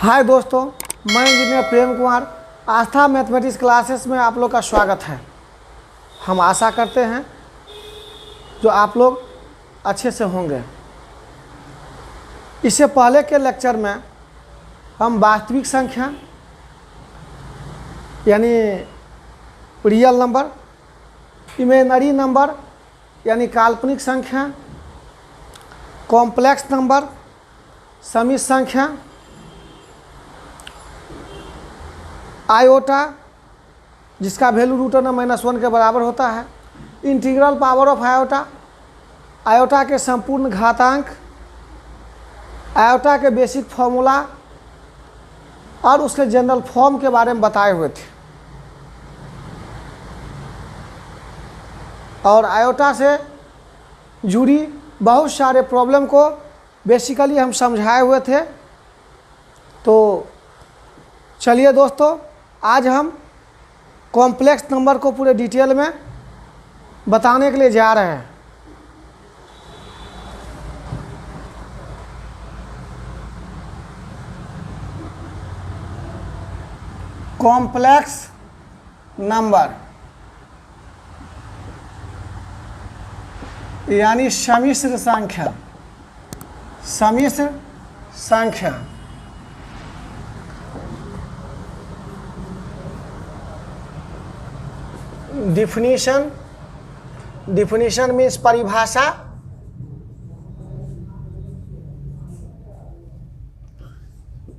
हाय दोस्तों, मैं इंजीनियर प्रेम कुमार। आस्था mathematics classes में आप लोग का स्वागत है। हम आशा करते हैं जो आप लोग अच्छे से होंगे। इससे पहले के लेक्चर में हम वास्तविक संख्या यानी रियल नंबर, इमेजिनरी नंबर यानी काल्पनिक संख्या, कॉम्प्लेक्स नंबर, समित संख्या, आयोटा जिसका वैल्यू √(-1) के बराबर होता है, integral power of iota, iota के संपूर्ण घातांक, आयोटा के बेसिक फॉर्मूला और उसके जनरल फॉर्म के बारे में बताए हुए थे। और आयोटा से जुड़ी बहुत सारे प्रॉब्लम को बेसिकली हम समझाए हुए थे। तो चलिए दोस्तों, आज हम कॉम्प्लेक्स नंबर को पूरे डिटेल में बताने के लिए जा रहे हैं। कॉम्प्लेक्स नंबर यानी सम्मिश्र संख्या, सम्मिश्र संख्या definition means परिभाषा।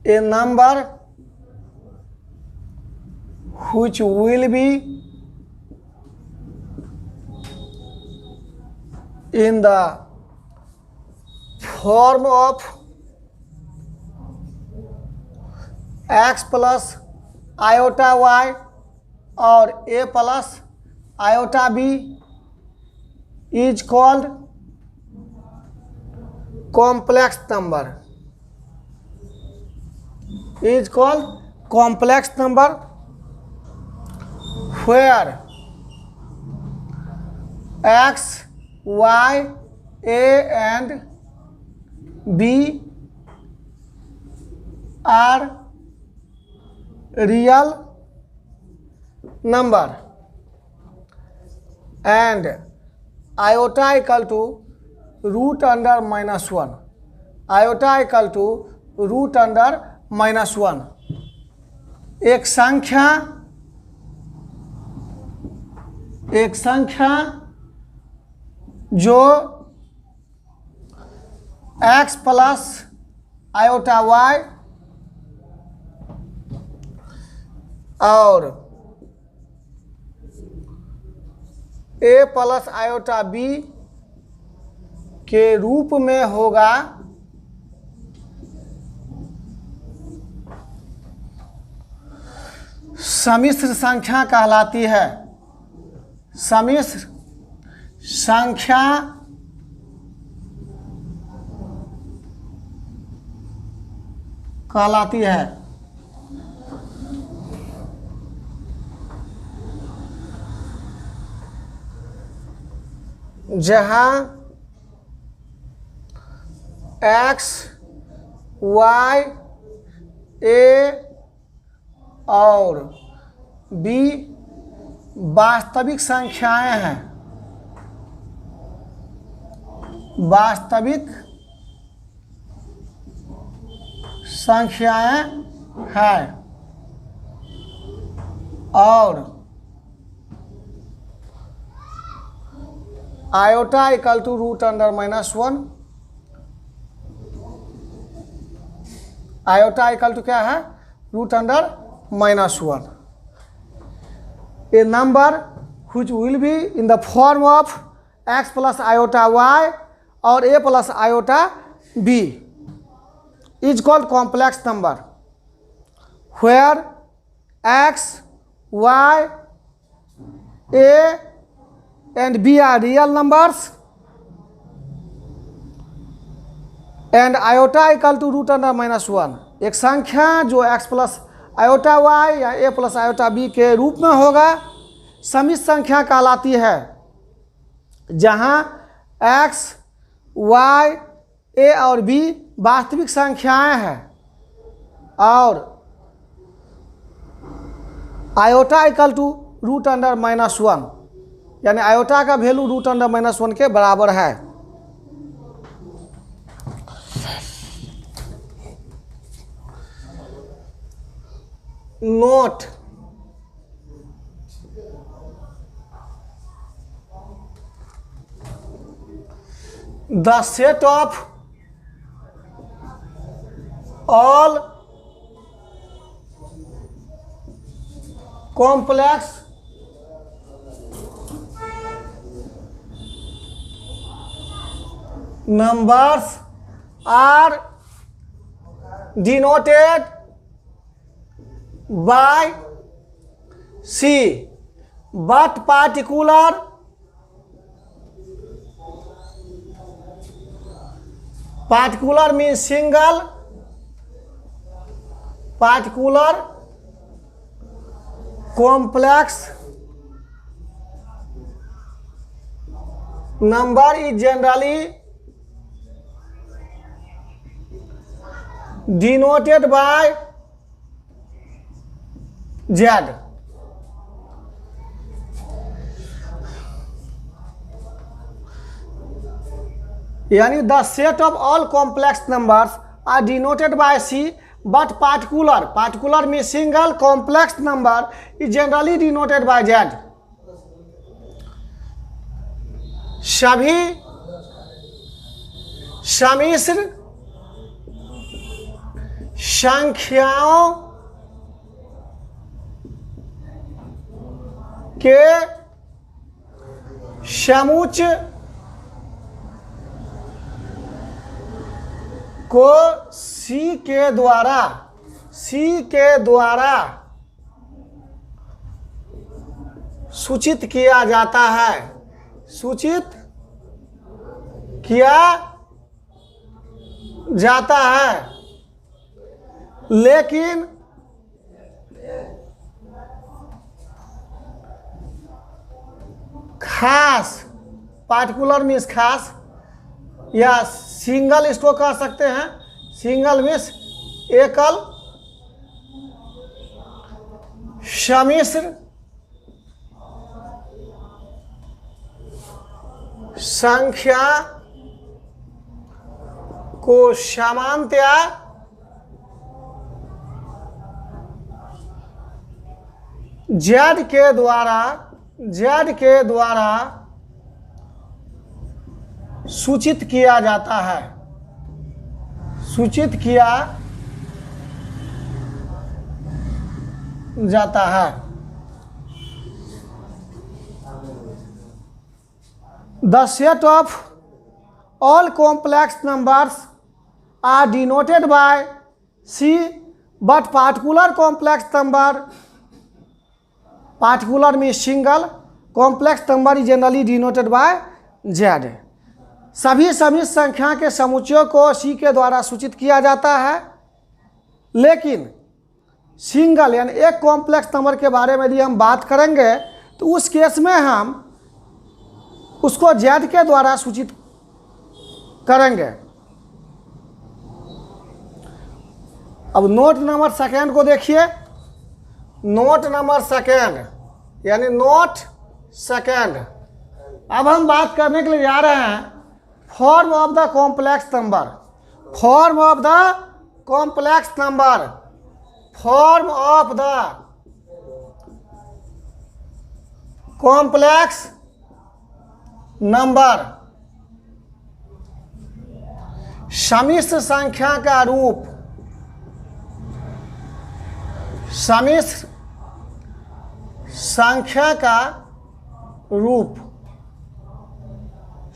A number which will be in the form of x plus iota y और a plus iota b is called complex number, is called complex number, where x, y, a and b are real number and iota equal to √(-1), iota equal to √(-1). एक संख्या जो x plus iota y और a plus iota b के रूप में होगा, सम्मिश्र संख्या कहलाती है। सम्मिश्र संख्या कहलाती है। जहाँ x, y, a और b वास्तविक संख्याएं हैं, वास्तविक संख्याएं हैं और iota equal to √(-1), iota equal to क्या है? √(-1). A number which will be in the form of x plus iota y और a plus iota b is called complex number, where x, y, a and b are real numbers and iota equal to √(-1). एक संख्या जो x plus iota y या a plus iota b के रूप में होगा समित संख्या कहलाती है। जहाँ x, y, a और b वास्तविक संख्याएं हैं और आयोटा इक्वल टू √(-1), यानी आयोटा का वैल्यू √(-1) के बराबर है। Note the set of all complex numbers are denoted by C, but particular means single, particular complex number is generally denoted by Z। यानी the set of all complex numbers are denoted by C, but particular में single complex number is generally denoted by Z. सभी सम्मिश्र संख्याओं के समुच्चय को सी के द्वारा सूचित किया जाता है, सूचित किया जाता है। लेकिन खास, पार्टिकुलर मीन्स खास, या सिंगल इसको कह सकते हैं, सिंगल मीन्स एकल सम्मिश्र संख्या को सामान्यतया जेड के द्वारा सूचित किया जाता है, सूचित किया जाता है। The set of all complex numbers are denoted by C, but particular complex number, particular में single complex number is generally denoted by Z. सभी सम्मिश्र संख्या के समुच्चयों को सी के द्वारा सूचित किया जाता है, लेकिन सिंगल यानी एक कॉम्प्लेक्स नंबर के बारे में यदि हम बात करेंगे तो उस केस में हम उसको जेड के द्वारा सूचित करेंगे। अब नोट नंबर सेकेंड को देखिए। नोट नंबर सेकेंड यानी नोट सेकेंड। अब हम बात करने के लिए जा रहे हैं form of the complex number, form of the complex number, form of the complex number. सम्मिश्र संख्या का रूप, सम्मिश्र संख्या का रूप,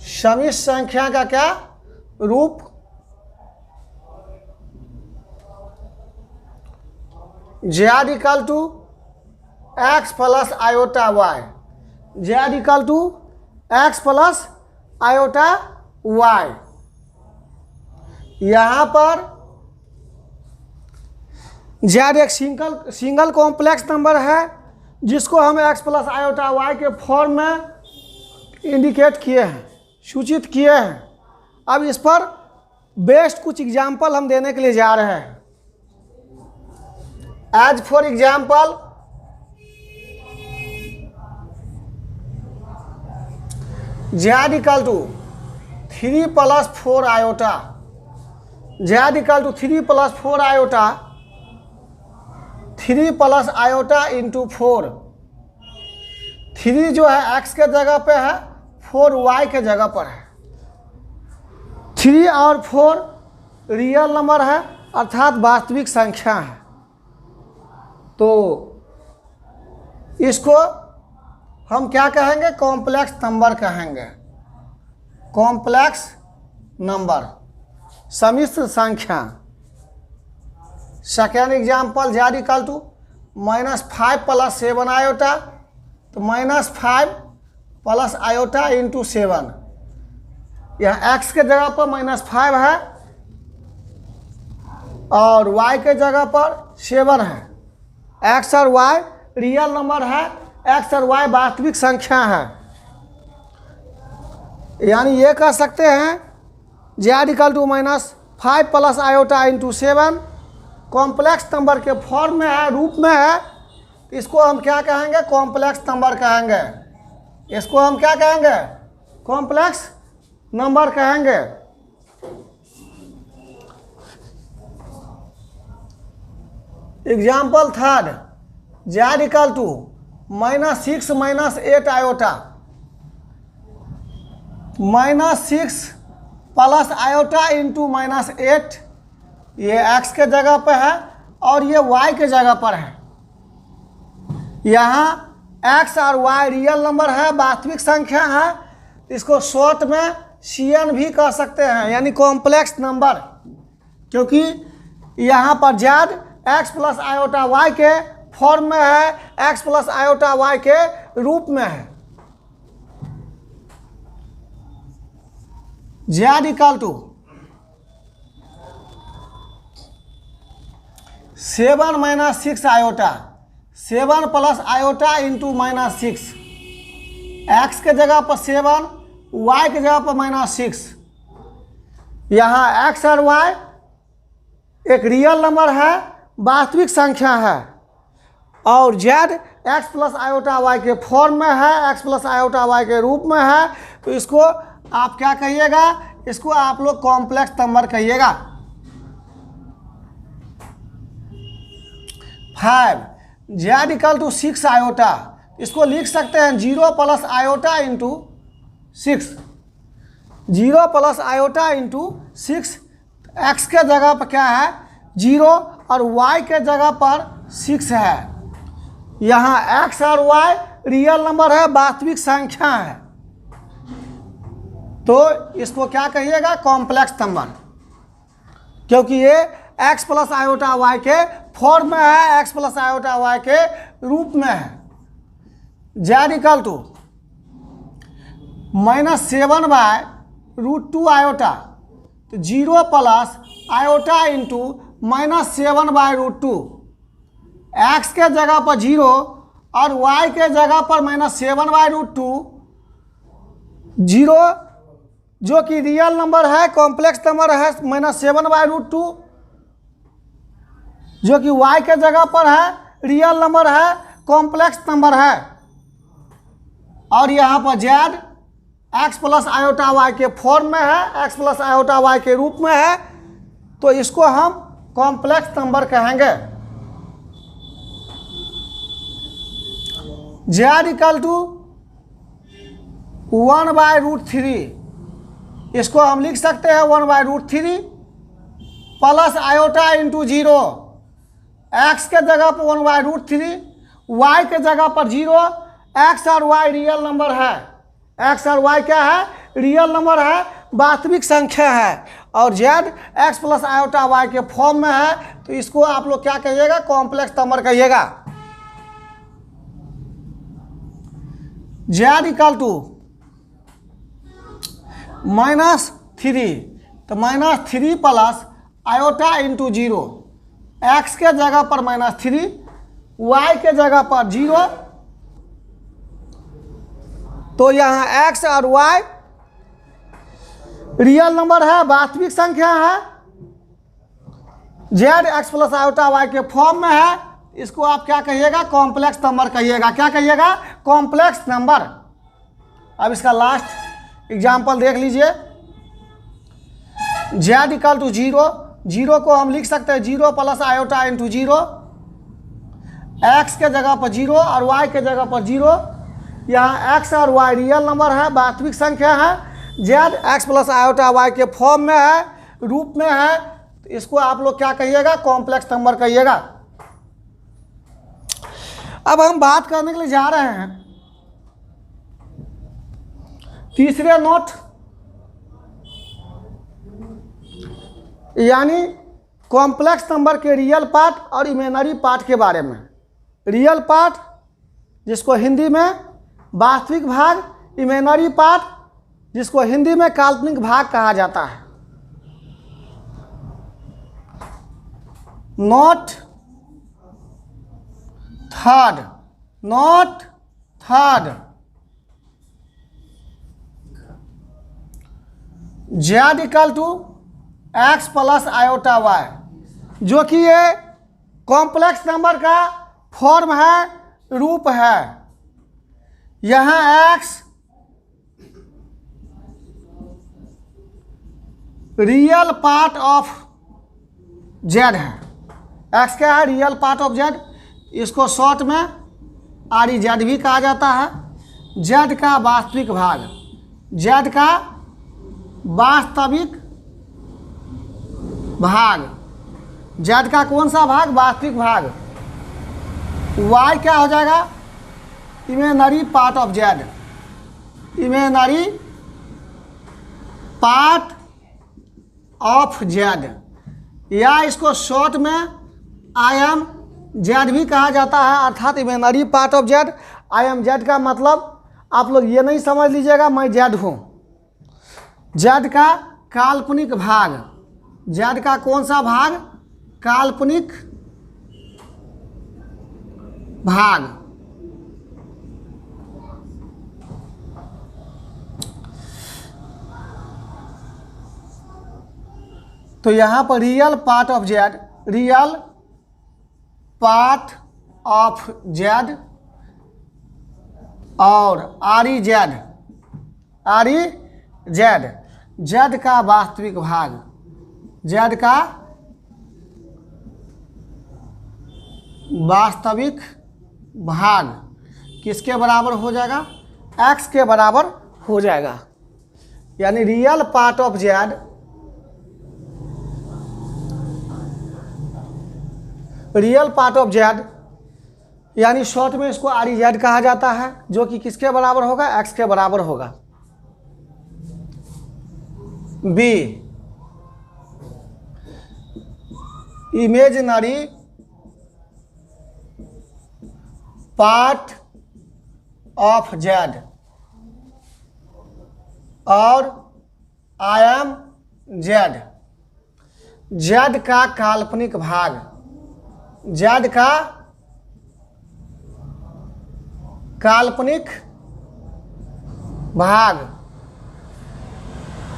सम्मिश्र संख्या का क्या रूप? Z equal to X plus iota Y, Z equal to X plus iota Y. यहाँ पर जेड एक सिंगल कॉम्प्लेक्स नंबर है जिसको हम एक्स प्लस आयोटा वाई के फॉर्म में इंडिकेट किए हैं, सूचित किए हैं। अब इस पर बेस्ट कुछ एग्जाम्पल हम देने के लिए जा रहे हैं। As for example z equal to 3 + 4 iota, z equal to 3 + 4 iota, 3 + iota into 4। 3 जो है x के जगह पे है, 4 y के जगह पर है। 3 और 4 रियल नंबर है अर्थात वास्तविक संख्या है, तो इसको हम क्या कहेंगे? कॉम्प्लेक्स नंबर कहेंगे। कॉम्प्लेक्स नंबर, सम्मिश्र संख्या। Second example z equal to -5 + 7 iota, तो -5 + आयोटा इंटू 7। यहाँ x के जगह पर -5 है और y के जगह पर 7 है। x और y रियल नंबर है, x और y वास्तविक संख्या है। यानी ये कह सकते हैं z equal to -5 + iota into 7 complex number के फॉर्म में है, रूप में है। इसको हम क्या कहेंगे? कॉम्प्लेक्स नंबर कहेंगे। इसको हम क्या कहेंगे? कॉम्प्लेक्स नंबर कहेंगे। Example third, z equal to -6 - 8 iota, -6 + iota into -8। ये x के जगह पर है और ये y के जगह पर है। यहाँ x और y रियल नंबर है, वास्तविक संख्या है। इसको शॉर्ट में CN भी कह सकते हैं, यानी कॉम्प्लेक्स नंबर, क्योंकि यहाँ पर z x + आयोटा y के फॉर्म में है, x + आयोटा y के रूप में है। z equal to 7 - 6 iota, 7 + iota into -6। x के जगह पर 7, y के जगह पर -6। यहाँ x और y एक रियल नंबर है, वास्तविक संख्या है, और z x + आयोटा y के फॉर्म में है, x + आयोटा y के रूप में है। तो इसको आप क्या कहिएगा? इसको आप लोग कॉम्प्लेक्स नंबर कहिएगा। 5 z इक्वल टू 6 आयोटा, इसको लिख सकते हैं 0 + iota into 6। 0 + iota into 6। x के जगह पर क्या है? 0 और y के जगह पर 6 है। यहाँ x और y रियल नंबर है, वास्तविक संख्या है, तो इसको क्या कहिएगा? कॉम्प्लेक्स नंबर, क्योंकि ये x + आयोटा y के फॉर्म में है, x + आयोटा y के रूप में है। z इक्वल टू -7/√2 आयोटा, तो 0 + आयोटा इंटू -7/√2। x के जगह पर 0 और y के जगह पर -7/√2। 0 जो कि रियल नंबर है, कॉम्प्लेक्स नंबर है, -7/√2 जो कि y के जगह पर है, रियल नंबर है, कॉम्प्लेक्स नंबर है। और यहाँ पर z x + आयोटा y के फॉर्म में है, x + आयोटा y के रूप में है, तो इसको हम कॉम्प्लेक्स नंबर कहेंगे। z इक्वल टू 1/√3, इसको हम लिख सकते हैं 1/√3 + आयोटा इंटू 0। x के जगह पर 1/√3, y के जगह पर 0। x और y रियल नंबर है, x और y क्या है? रियल नंबर है, वास्तविक संख्या है, और z x + आयोटा y के फॉर्म में है, तो इसको आप लोग क्या कहिएगा? कॉम्प्लेक्स नंबर कहिएगा। z इक्वल टू -3, तो -3 + आयोटा इंटू 0। x के जगह पर -3, y के जगह पर 0, तो यहाँ x और y रियल नंबर है, वास्तविक संख्या है, z x + आयोटा y के फॉर्म में है, इसको आप क्या कहिएगा, कॉम्प्लेक्स नंबर कहिएगा। क्या कहिएगा, कॉम्प्लेक्स नंबर। अब इसका लास्ट एग्जाम्पल देख लीजिए। z इक्वल टू 0, 0 को हम लिख सकते हैं 0 प्लस आयोटा इंटू 0, x के जगह पर 0 और y के जगह पर 0। यहाँ x और y रियल नंबर है, वास्तविक संख्या है। z x plus iota y के फॉर्म में है, रूप में है, तो इसको आप लोग क्या कहिएगा, कॉम्प्लेक्स नंबर कहिएगा। अब हम बात करने के लिए जा रहे हैं तीसरे नोट, यानी कॉम्प्लेक्स नंबर के रियल पार्ट और इमेजिनरी पार्ट के बारे में। रियल पार्ट जिसको हिंदी में वास्तविक भाग, इमेजिनरी पार्ट जिसको हिंदी में काल्पनिक भाग कहा जाता है। Note third, note third, z equal to x plus iota y, जो कि ये कॉम्प्लेक्स नंबर का फॉर्म है, रूप है। यहाँ x real part of z है। x क्या है, रियल पार्ट ऑफ z। इसको शॉर्ट में RZ भी कहा जाता है। z का वास्तविक भाग, z का वास्तविक भाग, z का कौन सा भाग, वास्तविक भाग। y क्या हो जाएगा, imaginary part of z, imaginary part of z, या इसको शॉर्ट में IMZ भी कहा जाता है, अर्थात imaginary part of z। IMZ का मतलब आप लोग ये नहीं समझ लीजिएगा मैं z हूँ। z का काल्पनिक भाग, z का कौन सा भाग, काल्पनिक भाग। तो यहाँ पर real part of z, real part of z और RZ, RZ, z का वास्तविक भाग, z का वास्तविक भाग किसके बराबर हो जाएगा, x के बराबर हो जाएगा। यानी real part of z, real part of z, यानी शॉर्ट में इसको RZ कहा जाता है, जो कि किसके बराबर होगा, x के बराबर होगा। B imaginary part of z और IMZ, z का काल्पनिक भाग, z का काल्पनिक भाग।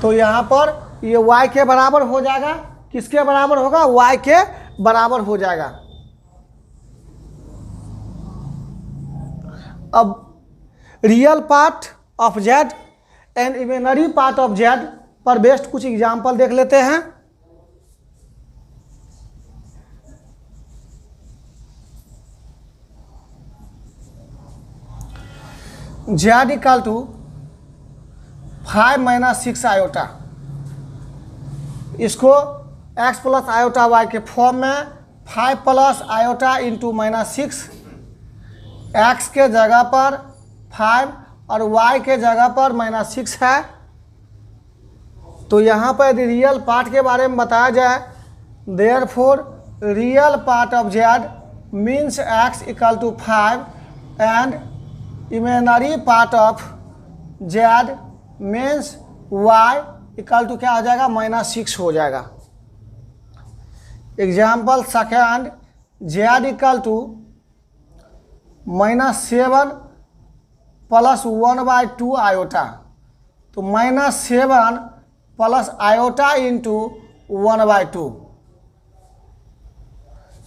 तो यहाँ पर ये y के बराबर हो जाएगा, किसके बराबर होगा, y के बराबर हो जाएगा। अब real part of z and imaginary part of z पर बेस्ड कुछ एग्जाम्पल देख लेते हैं। z equal to 5 minus 6 iota, इसको x प्लस आयोटा y के फॉर्म में 5 प्लस आयोटा इंटू -6, x के जगह पर 5 और y के जगह पर -6 है। तो यहाँ पर यदि रियल पार्ट के बारे में बताया जाए, therefore real part of z means x equal to 5 and imaginary part of z means y equal to क्या हो जाएगा, -6 हो जाएगा। Example second, z equal to -7 plus 1/2 iota. तो -7 plus iota into 1/2,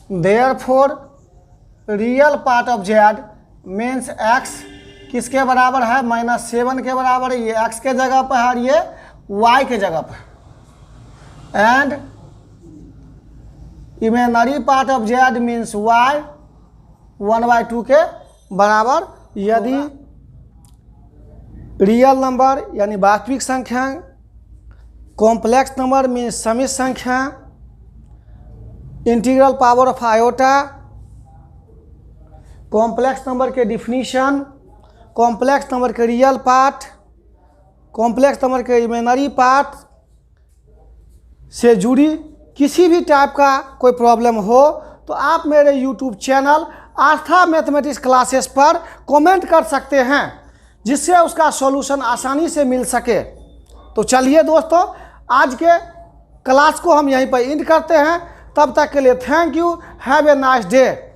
therefore real part of Z means X किसके बराबर है, -7 के बराबर है, ये एक्स के जगह पर है और ये वाई के जगह पर। And imaginary part of Z means Y 1/2 के बराबर। यदि रियल नंबर यानी वास्तविक संख्या, कॉम्प्लेक्स नंबर मीन्स समित संख्या, integral power of iota, complex number के डिफिनीशन, कॉम्प्लेक्स नंबर के रियल पार्ट, कॉम्प्लेक्स नंबर के इमेजिनरी पार्ट से जुड़ी किसी भी टाइप का कोई प्रॉब्लम हो तो आप मेरे यूट्यूब चैनल आस्था मैथमेटिक्स क्लासेस पर कमेंट कर सकते हैं, जिससे उसका सॉल्यूशन आसानी से मिल सके। तो चलिए दोस्तों, आज के क्लास को हम यहीं पर एंड करते हैं। तब तक के लिए thank you, have a nice day.